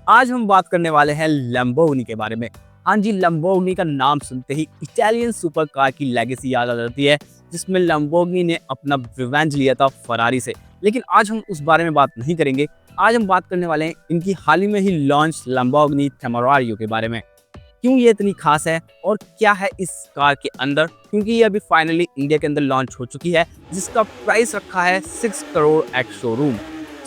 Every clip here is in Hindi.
आज हम बात करने वाले हैं लैम्बोर्गिनी के बारे में। हाँ जी, लैम्बोर्गिनी का नाम सुनते ही इटालियन सुपर कार की लेगेसी याद आ जाती है, जिसमें लैम्बोर्गिनी ने अपना रिवेंज लिया था फरारी से। लेकिन आज हम उस बारे में बात नहीं करेंगे। आज हम बात करने वाले हैं इनकी हाल ही में ही लॉन्च लैम्बोर्गिनी टेमेरारियो के बारे में। क्यों ये इतनी खास है और क्या है इस कार के अंदर, क्योंकि ये अभी फाइनली इंडिया के अंदर लॉन्च हो चुकी है, जिसका प्राइस रखा है 6 करोड़ एट शोरूम।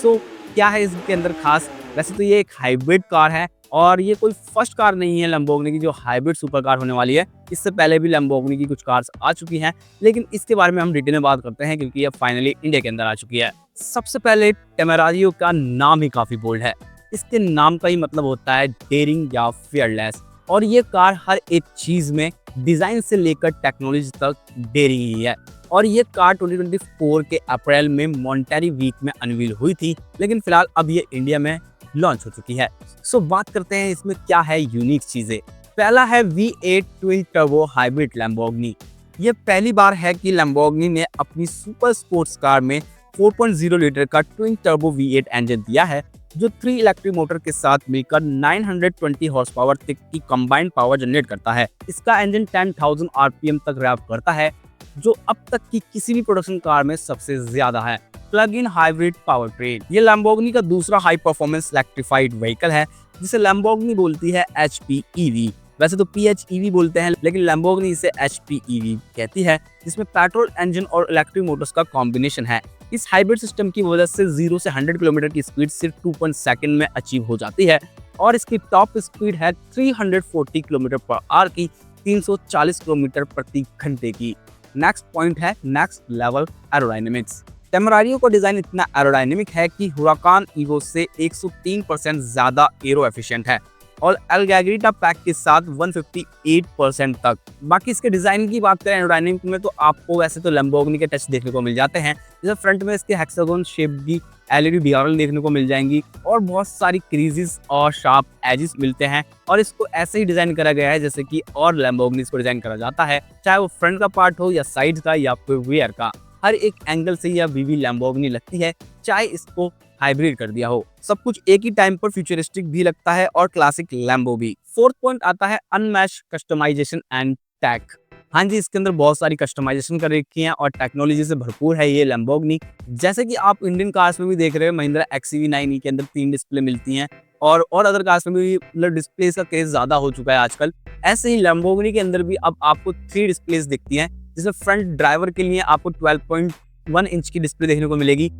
सो क्या है इसके अंदर खास? वैसे तो ये एक हाइब्रिड कार है और ये कोई फर्स्ट कार नहीं है लैम्बोर्गिनी की जो हाइब्रिड सुपर कार होने वाली है। इससे पहले भी लैम्बोर्गिनी की कुछ कार्स आ चुकी हैं, लेकिन इसके बारे में हम डिटेल में बात करते हैं क्योंकि ये फाइनली इंडिया के अंदर आ चुकी है। सबसे पहले टेमेरारियो का नाम ही काफी बोल्ड है। इसके नाम का ही मतलब होता है डेयरिंग या फियरलेस, और ये कार हर एक चीज में डिजाइन से लेकर टेक्नोलॉजी तक डेयरिंग ही है। और ये कार 2024 के अप्रैल में मॉन्टेरी वीक में अनवील हुई थी, लेकिन फिलहाल अब ये इंडिया में लॉन्च हो चुकी है। सो बात करते हैं इसमें क्या है यूनिक चीजें। पहला है V8 twin turbo hybrid Lamborghini. ये पहली बार है कि लैम्बोर्गिनी ने अपनी सुपर स्पोर्ट्स कार में 4.0 लीटर का ट्विन टर्बो V8 इंजन दिया है, जो 3 इलेक्ट्रिक मोटर के साथ मिलकर 920 हॉर्स पावर तक की कंबाइंड पावर जनरेट करता है। इसका इंजन 10,000 आरपीएम तक रैप करता है, जो अब तक की किसी भी प्रोडक्शन कार में सबसे ज्यादा है। Plug in hybrid power train, ये लैम्बोर्गिनी का दूसरा हाई परफॉर्मेंस इलेक्ट्रिफाइड व्हीकल है, जिसे लैम्बोर्गिनी बोलती है HPEV। वैसे तो PHEV बोलते हैं, लेकिन लैम्बोर्गिनी इसे HPEV कहती है, जिसमें पेट्रोल इंजन और इलेक्ट्रिक मोटर्स का कॉम्बिनेशन है। इस हाइब्रिड सिस्टम की वजह से 0 से 100 किलोमीटर की स्पीड सिर्फ 2 सेकंड में अचीव हो जाती है, और इसकी टॉप स्पीड है 340 किलोमीटर पर आवर की, 340 किलोमीटर प्रति घंटे की। नेक्स्ट पॉइंट है नेक्स्ट लेवल एरोडायनेमिक्स। टेमेरारियो का डिजाइन इतना एरोडायनेमिक है कि हुराकान ईवो से 103% ज्यादा एरो एफिशिएंट है, और एल्गैग्रिटा पैक के साथ 158% तक। बाकी इसके डिजाइन की बात करें एरोडायनेमिक में, तो आपको वैसे तो लैम्बोर्गिनी के टच देखने को मिल जाते हैं, जैसे फ्रंट में इसके हेक्सागोन शेप की LED डिआरएल देखने को मिल जाएंगी, और बहुत सारी क्रीजेस और शार्प एजेस मिलते हैं। और इसको ऐसे ही डिजाइन करा गया है जैसे कि और लैम्बोर्गिनी को डिजाइन करा जाता है, चाहे वो फ्रंट का पार्ट हो या साइड का या फिर रियर का। हर एक एंगल से यह वीवी लैम्बोर्गिनी लगती है, चाहे इसको हाइब्रिड कर दिया हो। सब कुछ एक ही टाइम पर फ्यूचरिस्टिक भी लगता है और क्लासिक लैम्बो भी। फोर्थ पॉइंट आता है अनमैच्ड कस्टमाइजेशन एंड टेक। हाँ जी, इसके अंदर बहुत सारी कस्टमाइजेशन कर रखी है और टेक्नोलॉजी से भरपूर है ये लैम्बोर्गिनी। जैसे कि आप इंडियन कार्स में भी देख रहे हो, महिंद्रा XUV9e के अंदर 3 डिस्प्ले मिलती हैं, और अदर कार्स में भी मतलब डिस्प्ले का क्रेज ज्यादा हो चुका है आजकल। ऐसे ही लैम्बोर्गिनी के अंदर भी अब आपको 3 डिस्प्लेस दिखती हैं, जिसमें फ्रंट ड्राइवर के लिए आपको 12.1 इंच की डिस्प्ले देखने को मिलेगी।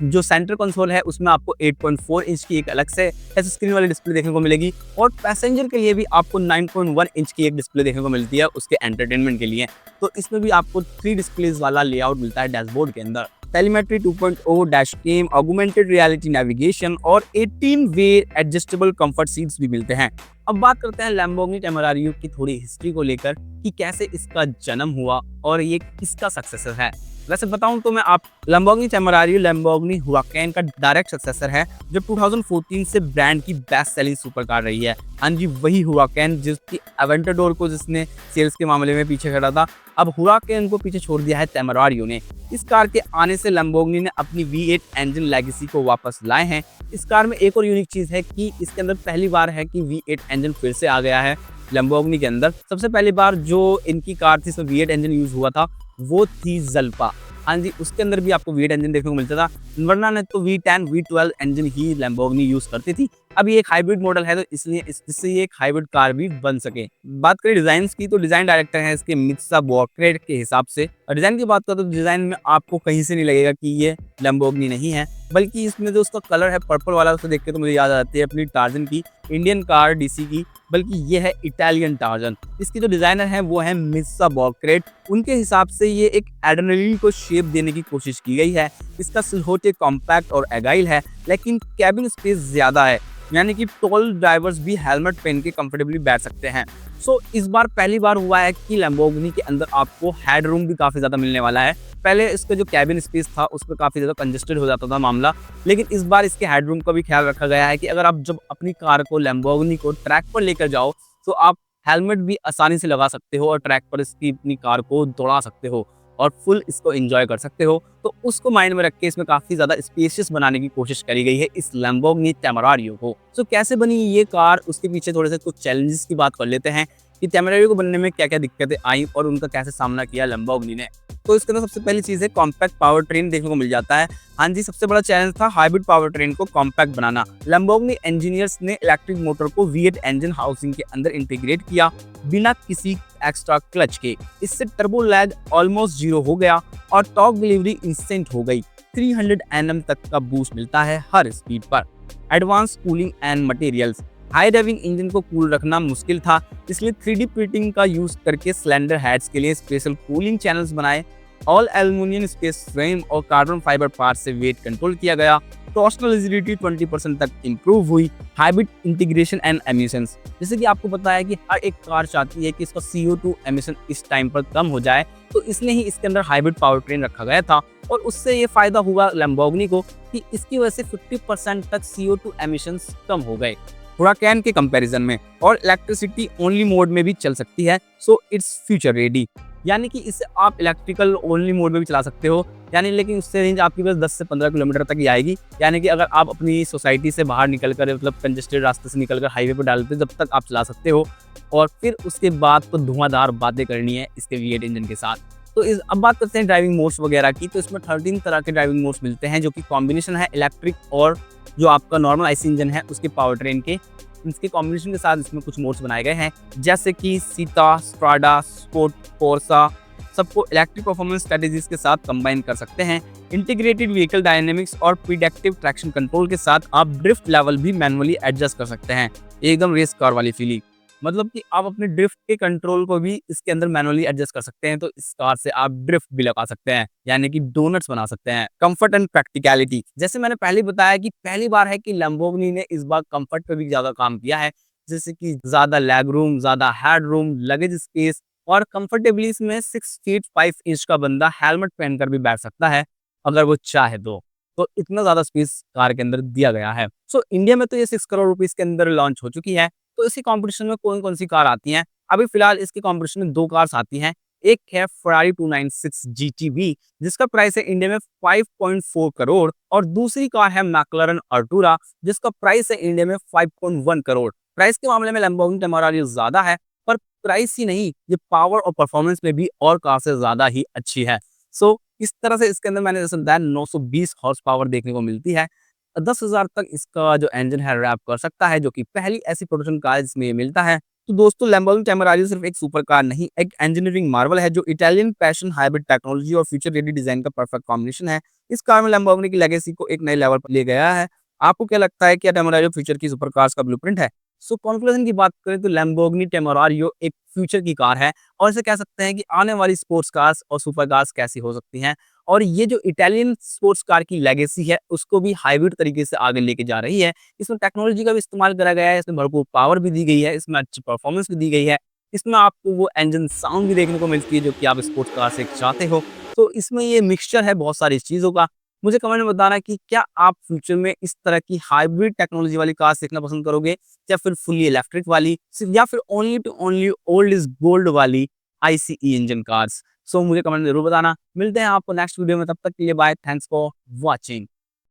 जो सेंटर कंसोल है उसमें आपको 8.4 इंच की एक अलग से टच स्क्रीन वाली डिस्प्ले देखने को मिलेगी, और पैसेंजर के लिए भी आपको 9.1 इंच की एक डिस्प्ले देखने को मिलती है उसके एंटरटेनमेंट के लिए। तो इसमें भी आपको 3 डिस्प्लेस वाला लेआउट मिलता है डैशबोर्ड के अंदर। Telemetry 2.0, dash cam, augmented reality navigation और 18 वे एडजस्टेबल कंफर्ट सीट्स भी मिलते हैं। अब बात करते हैं लैम्बोर्गिनी टेमेरारियो की थोड़ी हिस्ट्री को लेकर कि कैसे इसका जन्म हुआ और ये किसका सक्सेसर है। वैसे बताऊं तो मैं आप लैम्बोर्गिनी टेमेरारियो लैम्बोर्गिनी हुराकैन का डायरेक्ट सक्सेसर है, जो 2014 से ब्रांड की बेस्ट सेलिंग सुपर कार रही है। हाँ जी, वही हुराकैन जिसकी अवेंटाडोर को जिसने सेल्स के मामले में पीछे खड़ा था, अब हुराकैन को पीछे छोड़ दिया है टेमेरारियो ने। इस कार के आने से लैम्बोर्गिनी ने अपनी V8 इंजन लेगेसी को वापस लाए हैं। इस कार में एक और यूनिक चीज है कि इसके अंदर पहली बार है कि V8 इंजन फिर से आ गया है लैम्बोर्गिनी के अंदर। सबसे पहली बार जो इनकी कार थी इसमें V8 इंजन यूज हुआ था वो थी जल्पा। हाँ जी, उसके अंदर भी आपको V8 इंजन देखने को मिलता था, वरना ने तो V10 V12 इंजन ही लैम्बोर्गिनी यूज करती थी। अब ये एक हाइब्रिड मॉडल है, तो इसलिए इससे ये एक हाइब्रिड कार भी बन सके। बात करें डिजाइन की, तो डिजाइन डायरेक्टर है इसके मित्सा बॉर्क्रेट के हिसाब से। और डिजाइन की बात करें तो डिजाइन में आपको कहीं से नहीं लगेगा कि ये लैम्बोर्गिनी नहीं है, बल्कि इसमें जो उसका कलर है पर्पल वाला, उसे देख के तो मुझे याद आ जाती है अपनी टार्जन की, इंडियन कार DC की, बल्कि ये है इटालियन टार्जन। इसकी जो डिजाइनर है वो है मित्सा बॉर्क्रेट। उनके हिसाब से ये एक एड्रेनलिन को शेप देने की कोशिश की गई है। इसका सिलहोटे कॉम्पैक्ट और एगाइल है, लेकिन कैबिन स्पेस ज्यादा है, यानी कि टॉल ड्राइवर्स भी हेलमेट पहन के कंफर्टेबली बैठ सकते हैं। सो इस बार पहली बार हुआ है कि लैम्बोर्गिनी के अंदर आपको हेड रूम भी काफी ज्यादा मिलने वाला है। पहले इसका जो कैबिन स्पेस था उस पर काफी ज्यादा कंजेस्टेड हो जाता था मामला, लेकिन इस बार इसके हेड रूम का भी ख्याल रखा गया है कि अगर आप जब अपनी कार को लैम्बोर्गिनी को ट्रैक पर लेकर जाओ तो आप हेलमेट भी आसानी से लगा सकते हो और ट्रैक पर इसकी अपनी कार को दौड़ा सकते हो। और फुल इसको एंजॉय कर सकते हो। तो उसको माइंड में रख के इसमें काफ़ी ज़्यादा स्पेशियस बनाने की कोशिश करी गई है इस लैम्बोर्गिनी टेमेरारियो को। सो कैसे बनी ये कार, उसके पीछे थोड़े से कुछ चैलेंजेस की बात कर लेते हैं कि टेमेरारियो को बनने में क्या-क्या दिक्कतें आई और उनका कैसे सामना किया लैम्बोर्गिनी ने। तो इसके अंदर सबसे पहली चीज़ है कॉम्पैक्ट पावर ट्रेन देखने को मिल जाता है। हाँ जी, सबसे बड़ा चैलेंज था हाइब्रिड पावर ट्रेन को कॉम्पैक्ट बनाना। लैम्बोर्गिनी इंजीनियर्स ने इलेक्ट्रिक मोटर को V8 इंजन हाउसिंग के अंदर इंटीग्रेट किया बिना किसी एक्स्ट्रा क्लच के। इससे टर्बो लैग ऑलमोस्ट जीरो हो गया और टॉर्क डिलीवरी इंस्टेंट हो गई। 300 Nm तक का बूस्ट मिलता है हर स्पीड पर। Advance cooling and materials, high driving engine को कूल रखना मुश्किल था, इसलिए 3D प्रिंटिंग का यूज करके सिलेंडर हेड्स के लिए स्पेशल कूलिंग चैनल्स बनाए। ऑल एल्यूमिनियम स्पेस फ्रेम और कार्बन फाइबर पार्ट से वेट कंट्रोल किया गया। टॉर्सनल रिजिडिटी 20% तक इंप्रूव हुई। हाइब्रिड इंटीग्रेशन एंड एमिशंस, जैसे कि आपको पता है कि हर एक कार चाहती है कि इसका CO2 एमिशन इस टाइम पर कम हो जाए, तो इसलिए ही इसके अंदर हाइब्रिड पावर ट्रेन रखा गया था और उससे ये फायदा हुआ लैम्बोर्गिनी को कि इसकी वजह से 50% तक CO2 एमिशंस कम हो गए हुराकन के कंपैरिजन में, और इलेक्ट्रिसिटी ओनली मोड में भी चल सकती है। सो इट्स फ्यूचर रेडी, यानी कि इसे आप इलेक्ट्रिकल ओनली मोड में भी चला सकते हो, यानी लेकिन उससे रेंज आपकी बस 10 से 15 किलोमीटर तक ही आएगी। यानी कि अगर आप अपनी सोसाइटी से बाहर निकल कर, मतलब कंजेस्टेड रास्ते से निकल कर हाईवे पर डालते हो, जब तक आप चला सकते हो, और फिर उसके बाद तो धुआंधार बातें करनी है इसके V8 इंजन के साथ। तो अब बात करते हैं ड्राइविंग मोड्स वगैरह की। तो इसमें 13 तरह के ड्राइविंग मोड्स मिलते हैं, जो कि कॉम्बिनेशन है इलेक्ट्रिक और जो आपका नॉर्मल आईसी इंजन है उसके पावर ट्रेन के। इसके कॉम्बिनेशन के साथ इसमें कुछ मोड्स बनाए गए हैं, जैसे कि सीता, स्ट्राडा, स्पोर्ट, कोर्सा, सबको इलेक्ट्रिक परफॉर्मेंस स्ट्रेटेजीज के साथ कंबाइन कर सकते हैं। इंटीग्रेटेड व्हीकल डायनेमिक्स और प्रिडिक्टिव ट्रैक्शन कंट्रोल के साथ आप ड्रिफ्ट लेवल भी मैनुअली एडजस्ट कर सकते हैं। एकदम रेस कार वाली फीलिंग, मतलब कि आप अपने ड्रिफ्ट के कंट्रोल को भी इसके अंदर मैनुअली एडजस्ट कर सकते हैं। तो इस कार से आप ड्रिफ्ट भी लगा सकते हैं, यानी कि डोनट्स बना सकते हैं। कंफर्ट एंड प्रैक्टिकलिटी, जैसे मैंने पहले बताया कि पहली बार है कि लैम्बोर्गिनी ने इस बार कंफर्ट पे भी ज्यादा काम किया है, जैसे कि ज्यादा लेग रूम, ज्यादा हेड रूम, लगेज स्पेस, और कंफर्टेबली इसमें 6 फीट 5 इंच का बंदा हेलमेट पहनकर भी बैठ सकता है अगर वो चाहे तो इतना ज्यादा स्पेस कार के अंदर दिया गया है। सो इंडिया में तो ये 6 करोड़ रुपीस के अंदर लॉन्च हो चुकी है। तो इसी कंपटीशन में कौन कौन सी कार आती हैं? अभी फिलहाल इसके कंपटीशन में 2 कार्स आती हैं। एक है फरारी 296 GTB, जिसका प्राइस है इंडिया में 5.4 करोड़, और दूसरी कार है मैक्लारेन अर्टुरा, जिसका प्राइस है इंडिया में 5.1 करोड़। प्राइस के मामले में लैम्बोर्गिनी टेमेरारियो ज्यादा है, पर प्राइस ही नहीं, ये पावर और परफॉर्मेंस में भी और कार से ज्यादा ही अच्छी है। सो इस तरह से इसके अंदर मैंने जैसे बताया 920 हॉर्स पावर देखने को मिलती है। 10,000 तक इसका जो इंजन है रैप कर सकता है, जो कि पहली ऐसी प्रोडक्शन कार जिसमें ये मिलता है। तो दोस्तों, लैम्बोर्गिनी टेमेरारियो सिर्फ एक सुपर कार नहीं, एक इंजीनियरिंग मार्वल है जो इटालियन पैशन, हाइब्रिड टेक्नोलॉजी और फ्यूचर रेडी डिजाइन का परफेक्ट कॉम्बिनेशन है। इस कार में लैम्बोर्गिनी की लेगेसी को एक नए लेवल पर ले गया है। आपको क्या लगता है, क्या टेमेरारियो फ्यूचर की सुपर कार्स का ब्लूप्रिंट है? सो कंक्लूजन की बात करें तो लैम्बोर्गिनी टेमेरारियो एक फ्यूचर की कार है, और इसे कह सकते हैं कि आने वाली स्पोर्ट्स कार्स और सुपर कार्स कैसी हो सकती हैं। और ये जो इटालियन स्पोर्ट्स कार की लेगेसी है, उसको भी हाइब्रिड तरीके से आगे लेके जा रही है। इसमें टेक्नोलॉजी का भी इस्तेमाल करा गया है, इसमें भरपूर पावर भी दी गई है, इसमें अच्छी परफॉर्मेंस भी दी गई है। इसमें आपको वो इंजन साउंड भी देखने को मिलती है जो कि आप स्पोर्ट्स कार से चाहते हो। तो इसमें ये मिक्सचर है बहुत सारी चीज़ों का। मुझे कमेंट में बताना कि क्या आप फ्यूचर में इस तरह की हाइब्रिड टेक्नोलॉजी वाली कार देखना पसंद करोगे, या फिर फुली इलेक्ट्रिक वाली, या फिर only to only old is gold वाली ICE इंजन कार्स। सो मुझे कमेंट में जरूर बताना। मिलते हैं आपको नेक्स्ट वीडियो में, तब तक के लिए बाय, थैंक्स फॉर वॉचिंग।